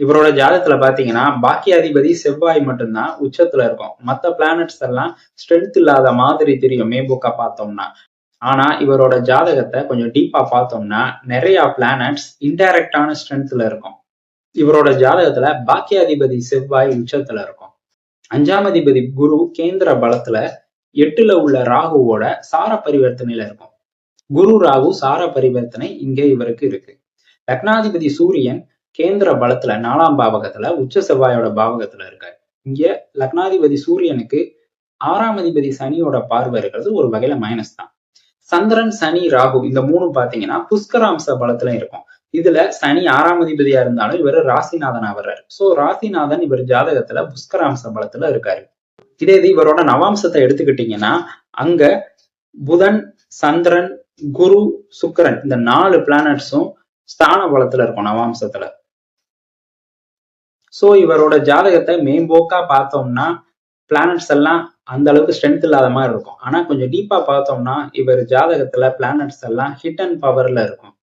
இவரோட ஜாதகத்துல பாத்தீங்கன்னா பாக்கியாதிபதி செவ்வாய் மட்டும்தான் உச்சத்துல இருக்கும். மத்த பிளானட்ஸ் எல்லாம் ஸ்ட்ரென்த் இல்லாத மாதிரி தெரியும் மேம்போக்கா பார்த்தோம்னா. ஆனா இவரோட ஜாதகத்தை கொஞ்சம் டீப்பா பார்த்தோம்னா நிறைய பிளானட்ஸ் இன்டைரக்டான ஸ்ட்ரென்த்ல இருக்கும். இவரோட ஜாதகத்துல பாக்கியாதிபதி செவ்வாய் உச்சத்துல இருக்கும். 5ஆம் அதிபதி குரு கேந்திர பலத்துல 8ல உள்ள ராகுவோட சார பரிவர்த்தனையில இருக்கும். குரு ராகு சார பரிவர்த்தனை இங்க இவருக்கு இருக்கு. லக்னாதிபதி சூரியன் கேந்திர பலத்துல 4ஆம் பாவகத்துல உச்ச செவ்வாயோட பாவகத்துல இருக்காரு. இங்க லக்னாதிபதி சூரியனுக்கு 6ஆம் அதிபதி சனியோட பார்வை இருக்கிறது ஒரு வகையில மைனஸ் தான். சந்திரன் சனி ராகு இந்த மூணும் பாத்தீங்கன்னா புஷ்கராம்ச பலத்துல இருக்கும். இதுல சனி 6ஆம் அதிபதியா இருந்தாலும் இவர் ராசிநாதனா வர்றாரு. சோ ராசிநாதன் இவர் ஜாதகத்துல புஷ்கராம்ச பலத்துல இருக்காரு. இதே இது இவரோட நவாம்சத்தை எடுத்துக்கிட்டீங்கன்னா அங்க புதன், சந்திரன், குரு, சுக்கிரன் இந்த 4 பிளானட்ஸும் ஸ்தான பலத்துல இருக்கும் நவாம்சத்துல. சோ இவரோட ஜாதகத்தை மேம்போக்கா பார்த்தோம்னா பிளானட்ஸ் எல்லாம் அந்த அளவுக்கு ஸ்ட்ரென்த் இல்லாத மாதிரி இருக்கும். ஆனா கொஞ்சம் டீப்பா பார்த்தோம்னா இவர் ஜாதகத்துல பிளானட்ஸ் எல்லாம் ஹிட் அண்ட் பவர்ல இருக்கும்.